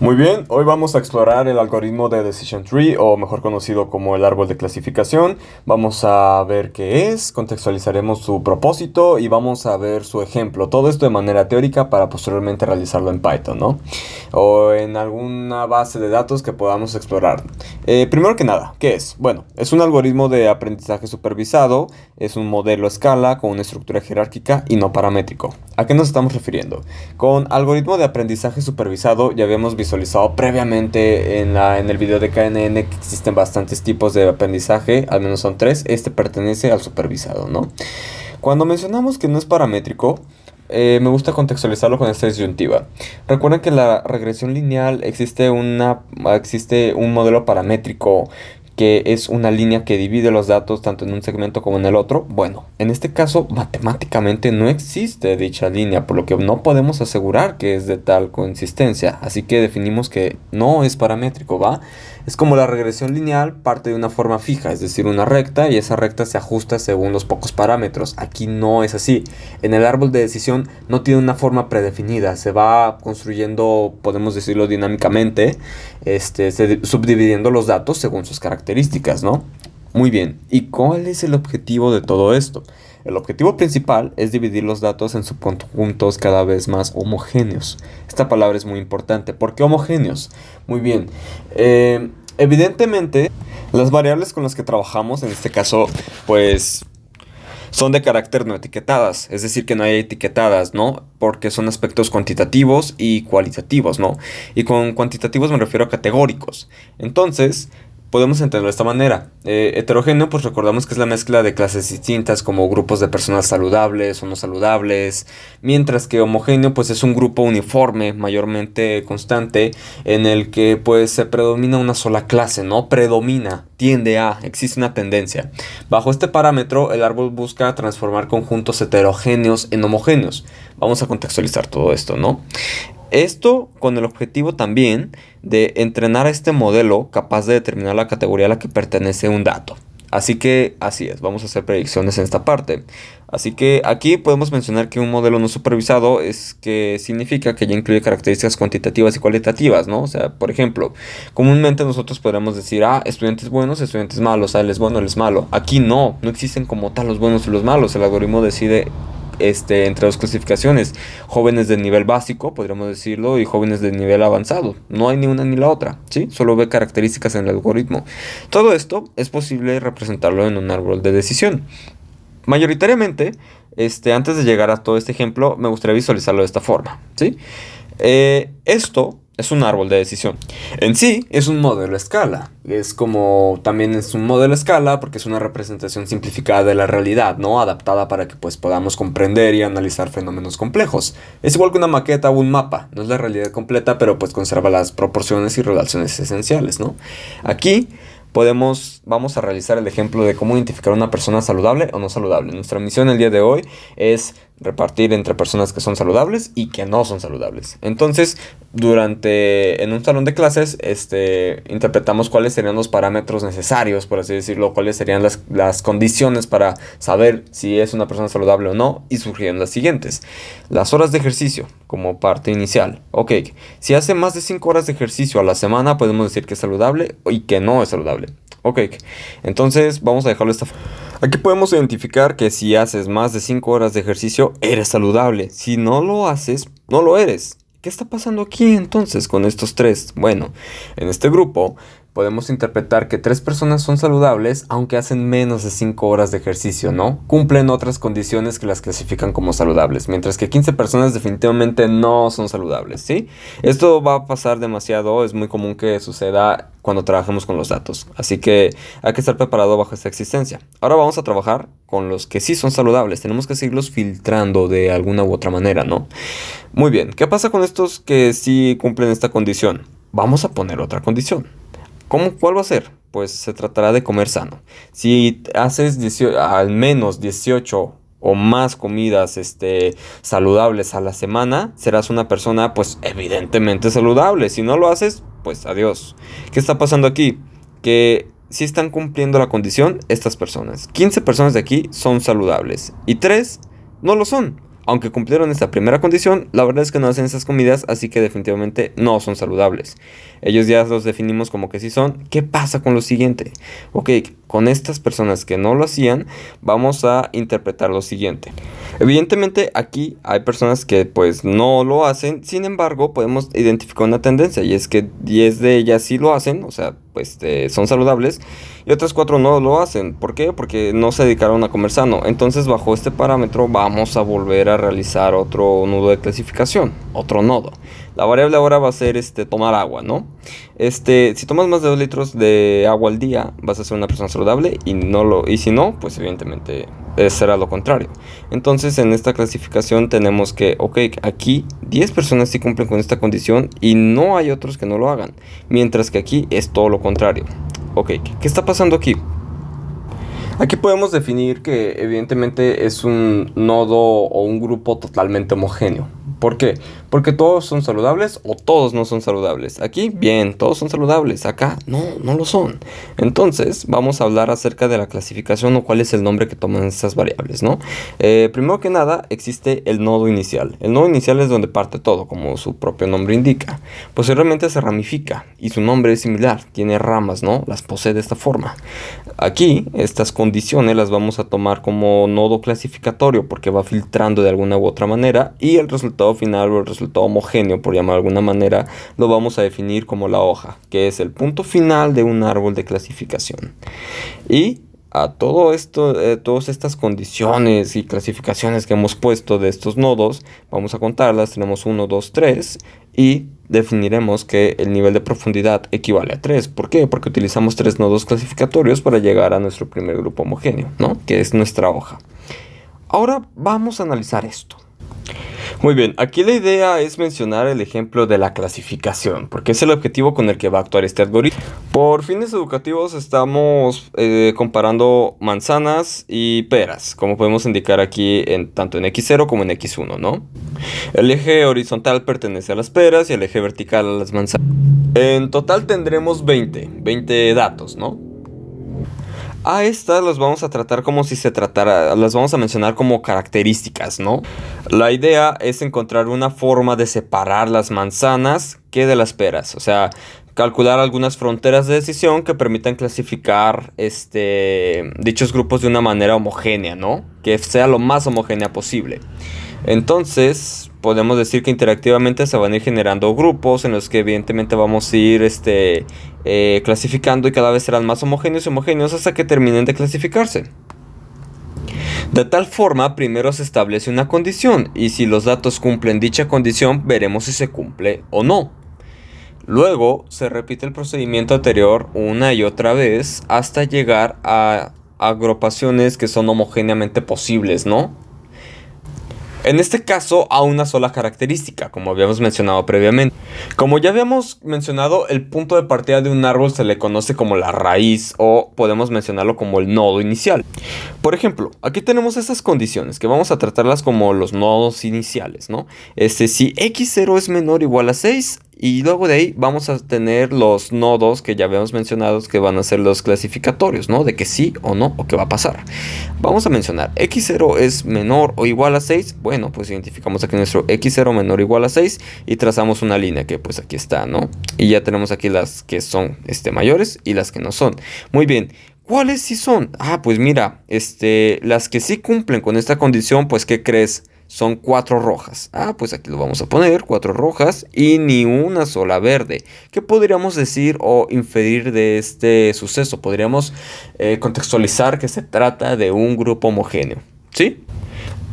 Muy bien, hoy vamos a explorar el algoritmo de Decision Tree, o mejor conocido como el árbol de clasificación. Vamos a ver qué es, contextualizaremos su propósito y vamos a ver su ejemplo. Todo esto de manera teórica para posteriormente realizarlo en Python, ¿no? O en alguna base de datos que podamos explorar. Primero que nada, ¿qué es? Bueno, es un algoritmo de aprendizaje supervisado, es un modelo a escala con una estructura jerárquica y no paramétrico. ¿A qué nos estamos refiriendo? Con algoritmo de aprendizaje supervisado ya habíamos visualizado previamente en el video de KNN que existen bastantes tipos de aprendizaje, al menos son tres. Este pertenece al supervisado, ¿no? Cuando mencionamos que no es paramétrico, me gusta contextualizarlo con esta disyuntiva. Recuerden que en la regresión lineal existe un modelo paramétrico que es una línea que divide los datos tanto en un segmento como en el otro. Bueno, en este caso matemáticamente no existe dicha línea, por lo que no podemos asegurar que es de tal consistencia. Así que definimos que no es paramétrico, ¿va? Es como la regresión lineal parte de una forma fija, es decir, una recta, y esa recta se ajusta según los pocos parámetros. Aquí no es así. En el árbol de decisión no tiene una forma predefinida, se va construyendo, podemos decirlo dinámicamente, subdividiendo los datos según sus características, ¿no? Muy bien, ¿y cuál es el objetivo de todo esto? El objetivo principal es dividir los datos en subconjuntos cada vez más homogéneos. Esta palabra es muy importante. ¿Por qué homogéneos? Muy bien. Evidentemente, las variables con las que trabajamos, en este caso, pues son de carácter no etiquetadas, es decir, que no hay etiquetadas, ¿no? Porque son aspectos cuantitativos y cualitativos, ¿no? Y con cuantitativos me refiero a categóricos. Entonces, podemos entenderlo de esta manera. Heterogéneo, pues recordamos que es la mezcla de clases distintas, como grupos de personas saludables o no saludables, mientras que homogéneo, pues es un grupo uniforme, mayormente constante, en el que pues se predomina una sola clase, ¿no? Predomina, tiende a, existe una tendencia. Bajo este parámetro, el árbol busca transformar conjuntos heterogéneos en homogéneos. Vamos a contextualizar todo esto, ¿no? Esto con el objetivo también de entrenar a este modelo capaz de determinar la categoría a la que pertenece un dato. Así que así es, vamos a hacer predicciones en esta parte. Así que aquí podemos mencionar que un modelo no supervisado es que significa que ya incluye características cuantitativas y cualitativas, ¿no? O sea, por ejemplo, comúnmente nosotros podríamos decir, estudiantes buenos, estudiantes malos, él es bueno, él es malo. Aquí no existen como tal los buenos y los malos. El algoritmo decide entre dos clasificaciones, jóvenes de nivel básico, podríamos decirlo, y jóvenes de nivel avanzado. No hay ni una ni la otra, ¿sí? Solo ve características en el algoritmo. Todo esto es posible representarlo en un árbol de decisión. Mayoritariamente, antes de llegar a todo este ejemplo, me gustaría visualizarlo de esta forma, ¿sí? Esto es un árbol de decisión. En sí, es un modelo a escala. También es un modelo a escala porque es una representación simplificada de la realidad, ¿no? Adaptada para que pues podamos comprender y analizar fenómenos complejos. Es igual que una maqueta o un mapa. No es la realidad completa, pero pues conserva las proporciones y relaciones esenciales, ¿no? Aquí vamos a realizar el ejemplo de cómo identificar a una persona saludable o no saludable. Nuestra misión el día de hoy es repartir entre personas que son saludables y que no son saludables. Entonces, en un salón de clases, interpretamos cuáles serían los parámetros necesarios, por así decirlo, cuáles serían las condiciones para saber si es una persona saludable o no, y surgieron las siguientes. Las horas de ejercicio, como parte inicial. Ok, si hace más de 5 horas de ejercicio a la semana, podemos decir que es saludable y que no es saludable. Ok, entonces vamos a dejarlo de esta forma. Aquí podemos identificar que si haces más de 5 horas de ejercicio, eres saludable. Si no lo haces, no lo eres. ¿Qué está pasando aquí entonces con estos tres? Bueno, en este grupo podemos interpretar que 3 personas son saludables aunque hacen menos de 5 horas de ejercicio, ¿no? Cumplen otras condiciones que las clasifican como saludables, mientras que 15 personas definitivamente no son saludables, ¿sí? Esto va a pasar demasiado, es muy común que suceda cuando trabajemos con los datos, así que hay que estar preparado bajo esta existencia. Ahora vamos a trabajar con los que sí son saludables, tenemos que seguirlos filtrando de alguna u otra manera, ¿no? Muy bien, ¿qué pasa con estos que sí cumplen esta condición? Vamos a poner otra condición. ¿Cuál va a ser? Pues se tratará de comer sano. Si haces al menos 18 o más comidas saludables a la semana, serás una persona pues evidentemente saludable. Si no lo haces, pues adiós. ¿Qué está pasando aquí? Que si están cumpliendo la condición estas personas. 15 personas de aquí son saludables y 3 no lo son. Aunque cumplieron esta primera condición, la verdad es que no hacen esas comidas, así que definitivamente no son saludables. Ellos ya los definimos como que sí son. ¿Qué pasa con lo siguiente? Ok, con estas personas que no lo hacían, vamos a interpretar lo siguiente. Evidentemente aquí hay personas que pues no lo hacen, sin embargo podemos identificar una tendencia y es que 10 de ellas sí lo hacen, o sea, pues son saludables y otras 4 no lo hacen. ¿Por qué? Porque no se dedicaron a comer sano. Entonces bajo este parámetro vamos a volver a realizar otro nudo de clasificación, otro nodo. La variable ahora va a ser tomar agua, ¿no? Si tomas más de 2 litros de agua al día, vas a ser una persona saludable y si no, pues evidentemente será lo contrario. Entonces en esta clasificación tenemos que, ok, aquí 10 personas sí cumplen con esta condición y no hay otros que no lo hagan. Mientras que aquí es todo lo contrario. Ok, ¿qué está pasando aquí? Aquí podemos definir que evidentemente es un nodo o un grupo totalmente homogéneo. ¿Por qué? Porque todos son saludables o todos no son saludables. Aquí, bien, todos son saludables. Acá, no lo son. Entonces, vamos a hablar acerca de la clasificación o cuál es el nombre que toman estas variables, ¿no? Primero que nada, existe el nodo inicial. El nodo inicial es donde parte todo, como su propio nombre indica. Posteriormente se ramifica y su nombre es similar. Tiene ramas, ¿no? Las posee de esta forma. Aquí, estas condiciones las vamos a tomar como nodo clasificatorio porque va filtrando de alguna u otra manera y el resultado final o el resultado homogéneo, por llamar de alguna manera, lo vamos a definir como la hoja, que es el punto final de un árbol de clasificación. Y a todo esto, todas estas condiciones y clasificaciones que hemos puesto de estos nodos, vamos a contarlas. Tenemos 1, 2, 3 y definiremos que el nivel de profundidad equivale a 3. ¿Por qué? Porque utilizamos 3 nodos clasificatorios para llegar a nuestro primer grupo homogéneo, ¿no? Que es nuestra hoja. Ahora vamos a analizar esto. Muy bien, aquí la idea es mencionar el ejemplo de la clasificación, porque es el objetivo con el que va a actuar este algoritmo. Por fines educativos estamos comparando manzanas y peras, como podemos indicar aquí tanto en X0 como en X1, ¿no? El eje horizontal pertenece a las peras y el eje vertical a las manzanas. En total tendremos 20 datos, ¿no? A estas las vamos a tratar como si se tratara, las vamos a mencionar como características, ¿no? La idea es encontrar una forma de separar las manzanas que de las peras, o sea, calcular algunas fronteras de decisión que permitan clasificar dichos grupos de una manera homogénea, ¿no? Que sea lo más homogénea posible. Entonces, podemos decir que interactivamente se van a ir generando grupos en los que evidentemente vamos a ir clasificando y cada vez serán más homogéneos y homogéneos hasta que terminen de clasificarse. De tal forma, primero se establece una condición y si los datos cumplen dicha condición, veremos si se cumple o no. Luego, se repite el procedimiento anterior una y otra vez hasta llegar a agrupaciones que son homogéneamente posibles, ¿no? En este caso, a una sola característica, como habíamos mencionado previamente. Como ya habíamos mencionado, el punto de partida de un árbol se le conoce como la raíz o podemos mencionarlo como el nodo inicial. Por ejemplo, aquí tenemos estas condiciones que vamos a tratarlas como los nodos iniciales, ¿no? Si x0 es menor o igual a 6 y luego de ahí vamos a tener los nodos que ya habíamos mencionado que van a ser los clasificatorios, ¿no? De que sí o no o qué va a pasar. Vamos a mencionar x0 es menor o igual a 6. Bueno, pues identificamos aquí nuestro x0 menor o igual a 6 y trazamos una línea que pues aquí está, ¿no? Y ya tenemos aquí las que son mayores y las que no son. Muy bien. ¿Cuáles sí son? Ah, pues mira, las que sí cumplen con esta condición, pues ¿qué crees? Son 4 rojas. Ah, pues aquí lo vamos a poner, 4 rojas y ni una sola verde. ¿Qué podríamos decir o inferir de este suceso? Podríamos contextualizar que se trata de un grupo homogéneo, ¿sí?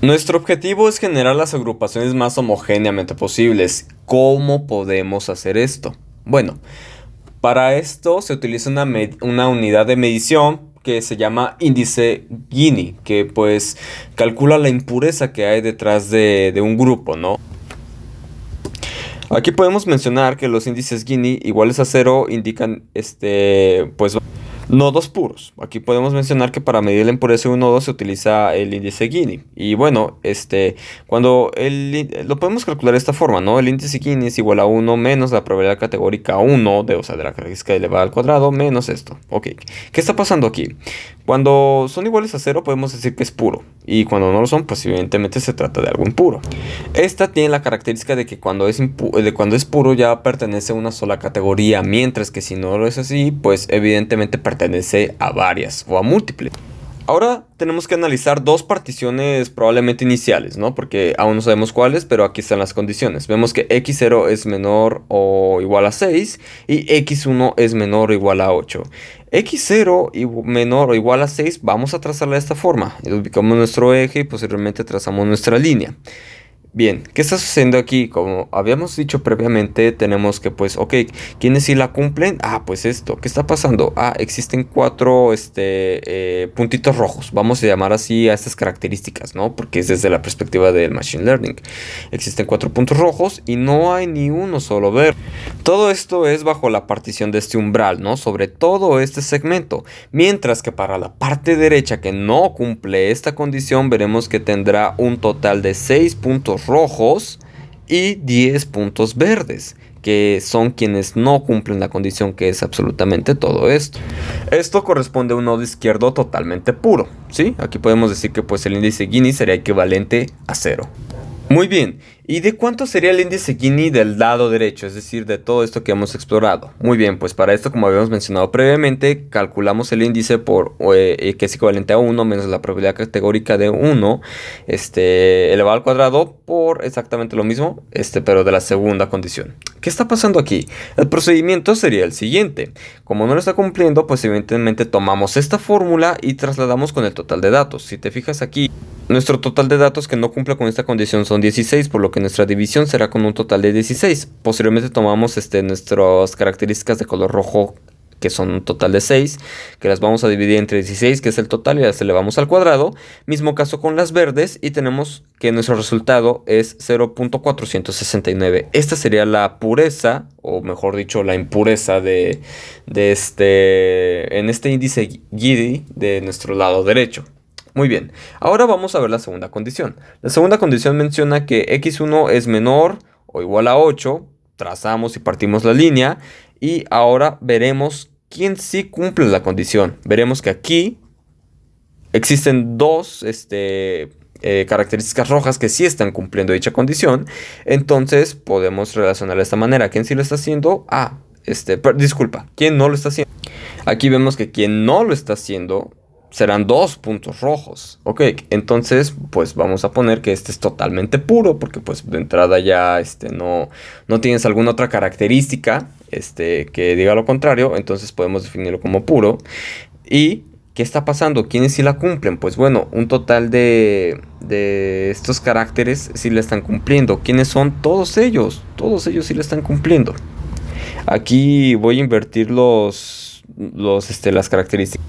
Nuestro objetivo es generar las agrupaciones más homogéneamente posibles. ¿Cómo podemos hacer esto? Bueno, para esto se utiliza una unidad de medición que se llama índice Gini, que pues calcula la impureza que hay detrás de un grupo, ¿no? Aquí podemos mencionar que los índices Gini iguales a 0 indican pues nodos puros. Aquí podemos mencionar que para medir la impureza de un nodo se utiliza el índice Gini. Y bueno, cuando lo podemos calcular de esta forma, ¿no? El índice Gini es igual a 1 menos la probabilidad categórica 1, de la característica elevada al cuadrado, menos esto. Ok, ¿qué está pasando aquí? Cuando son iguales a cero podemos decir que es puro. Y cuando no lo son, pues evidentemente se trata de algo impuro. Esta tiene la característica de que cuando es puro ya pertenece a una sola categoría. Mientras que si no lo es así, pues evidentemente pertenece a varias o a múltiples. Ahora tenemos que analizar dos particiones probablemente iniciales, ¿no? Porque aún no sabemos cuáles, pero aquí están las condiciones. Vemos que x0 es menor o igual a 6 y x1 es menor o igual a 8. x0 menor o igual a 6, vamos a trazarla de esta forma. Ubicamos nuestro eje y posteriormente trazamos nuestra línea. Bien, ¿qué está sucediendo aquí? Como habíamos dicho previamente, tenemos que pues, ok, ¿quiénes sí la cumplen? Ah, pues esto, ¿qué está pasando? Ah, existen cuatro puntitos rojos, vamos a llamar así a estas características, ¿no? Porque es desde la perspectiva del Machine Learning. Existen 4 puntos rojos y no hay ni uno solo verde. Todo esto es bajo la partición de este umbral, ¿no? Sobre todo este segmento. Mientras que para la parte derecha que no cumple esta condición, veremos que tendrá un total de 6 puntos rojos y 10 puntos verdes, que son quienes no cumplen la condición, que es absolutamente todo esto. Esto corresponde a un nodo izquierdo totalmente puro, ¿sí? Aquí podemos decir que pues el índice Gini sería equivalente a 0. Muy bien, ¿y de cuánto sería el índice Gini del lado derecho? Es decir, de todo esto que hemos explorado. Muy bien, pues para esto, como habíamos mencionado previamente, calculamos el índice que es equivalente a 1 menos la probabilidad categórica de 1 elevado al cuadrado por exactamente lo mismo, pero de la segunda condición. ¿Qué está pasando aquí? El procedimiento sería el siguiente. Como no lo está cumpliendo, pues evidentemente tomamos esta fórmula y trasladamos con el total de datos. Si te fijas aquí, nuestro total de datos que no cumple con esta condición son 16, por lo que nuestra división será con un total de 16. Posteriormente tomamos nuestras características de color rojo, que son un total de 6, que las vamos a dividir entre 16, que es el total, y las elevamos al cuadrado. Mismo caso con las verdes, y tenemos que nuestro resultado es 0.469. Esta sería la pureza, o mejor dicho, la impureza en este índice Gini de nuestro lado derecho. Muy bien, ahora vamos a ver la segunda condición. La segunda condición menciona que x1 es menor o igual a 8. Trazamos y partimos la línea. Y ahora veremos quién sí cumple la condición. Veremos que aquí existen dos características rojas que sí están cumpliendo dicha condición. Entonces podemos relacionar de esta manera. ¿Quién sí lo está haciendo? Disculpa, ¿quién no lo está haciendo? Aquí vemos que quien no lo está haciendo serán 2 puntos rojos. Ok, entonces pues vamos a poner que este es totalmente puro, porque pues de entrada ya no tienes alguna otra característica que diga lo contrario. Entonces podemos definirlo como puro. ¿Y qué está pasando? ¿Quiénes sí la cumplen? Pues bueno, un total de estos caracteres sí la están cumpliendo. ¿Quiénes son? Todos ellos sí la están cumpliendo. Aquí voy a invertir las características.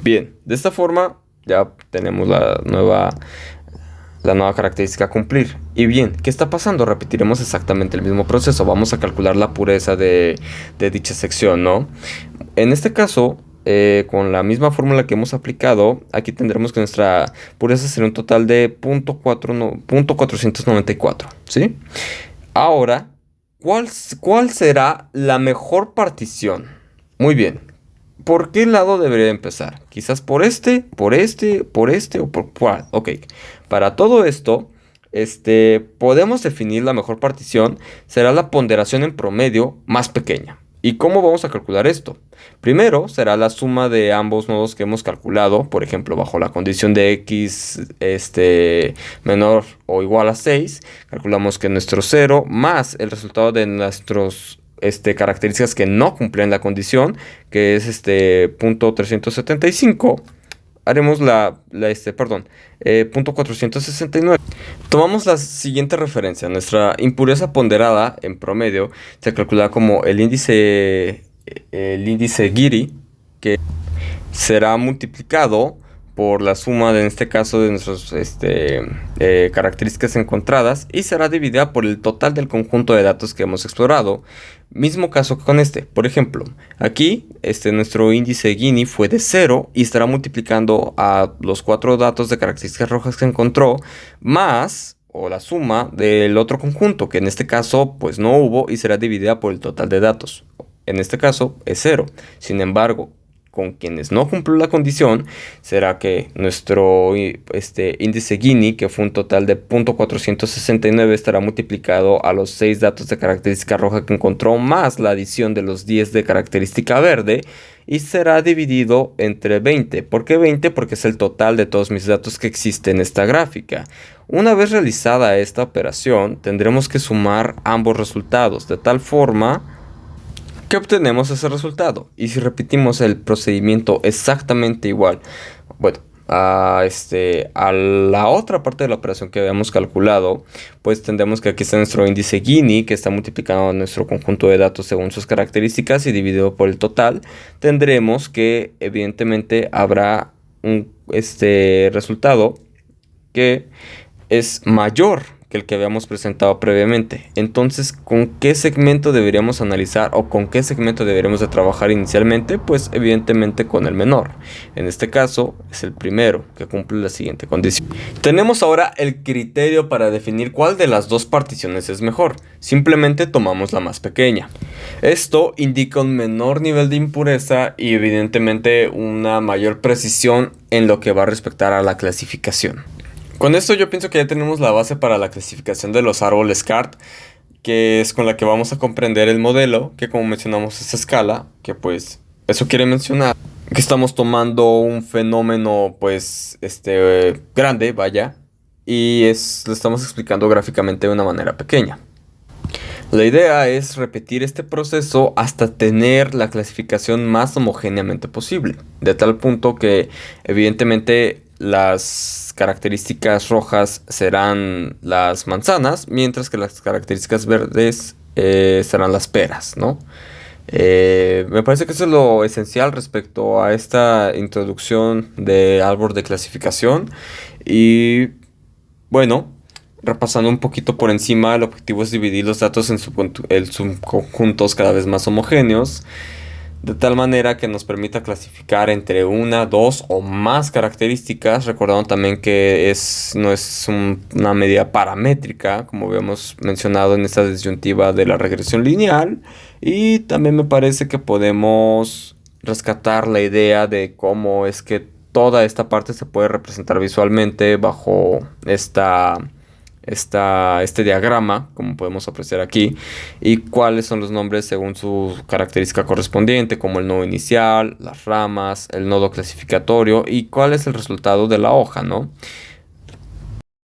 Bien, de esta forma ya tenemos la nueva característica a cumplir. Y bien, ¿qué está pasando? Repetiremos exactamente el mismo proceso. Vamos a calcular la pureza de dicha sección, ¿no? En este caso, con la misma fórmula que hemos aplicado, aquí tendremos que nuestra pureza será un total de 0.494, ¿sí? Ahora, ¿cuál será la mejor partición? Muy bien. ¿Por qué lado debería empezar? Quizás por este o por cuál. Ok, para todo esto, podemos definir la mejor partición. Será la ponderación en promedio más pequeña. ¿Y cómo vamos a calcular esto? Primero será la suma de ambos nodos que hemos calculado. Por ejemplo, bajo la condición de x menor o igual a 6, calculamos que nuestro 0 más el resultado de nuestros características que no cumplen la condición, que es punto 375, haremos punto 469. Tomamos la siguiente referencia. Nuestra impureza ponderada en promedio se calcula como el índice Gini, que será multiplicado por la suma en este caso de nuestras características encontradas, y será dividida por el total del conjunto de datos que hemos explorado. Mismo caso que con por ejemplo, aquí nuestro índice Gini fue de 0 y estará multiplicando a los 4 datos de características rojas que encontró, más o la suma del otro conjunto, que en este caso pues no hubo, y será dividida por el total de datos. En este caso es 0. Sin embargo, con quienes no cumplen la condición, será que nuestro índice Gini, que fue un total de 0.469, estará multiplicado a los 6 datos de característica roja que encontró, más la adición de los 10 de característica verde, y será dividido entre 20. ¿Por qué 20? Porque es el total de todos mis datos que existen en esta gráfica. Una vez realizada esta operación, tendremos que sumar ambos resultados, de tal forma que obtenemos ese resultado. Y si repetimos el procedimiento exactamente igual, bueno, a la otra parte de la operación que habíamos calculado, pues tendremos que aquí está nuestro índice Gini, que está multiplicando nuestro conjunto de datos según sus características y dividido por el total. Tendremos que evidentemente habrá un resultado que es mayor que el que habíamos presentado previamente. Entonces, ¿con qué segmento deberíamos analizar o con qué segmento deberíamos de trabajar inicialmente? Pues evidentemente con el menor. En este caso es el primero que cumple la siguiente condición. Tenemos ahora el criterio para definir cuál de las dos particiones es mejor. Simplemente tomamos la más pequeña. Esto indica un menor nivel de impureza y evidentemente una mayor precisión en lo que va a respectar a la clasificación. Con esto yo pienso que ya tenemos la base para la clasificación de los árboles CART, que es con la que vamos a comprender el modelo, que como mencionamos es escala, que pues eso quiere mencionar que estamos tomando un fenómeno pues grande, vaya, y lo estamos explicando gráficamente de una manera pequeña. La idea es repetir este proceso hasta tener la clasificación más homogéneamente posible, de tal punto que evidentemente las características rojas serán las manzanas, mientras que las características verdes serán las peras, ¿no? Me parece que eso es lo esencial respecto a esta introducción de árbol de clasificación. Y bueno, repasando un poquito por encima, el objetivo es dividir los datos en subconjuntos cada vez más homogéneos, de tal manera que nos permita clasificar entre una, dos o más características, recordando también que no es una medida paramétrica, como habíamos mencionado en esta disyuntiva de la regresión lineal. Y también me parece que podemos rescatar la idea de cómo es que toda esta parte se puede representar visualmente bajo este diagrama, como podemos apreciar aquí, y cuáles son los nombres según su característica correspondiente, como el nodo inicial, las ramas, el nodo clasificatorio y cuál es el resultado de la hoja, ¿no?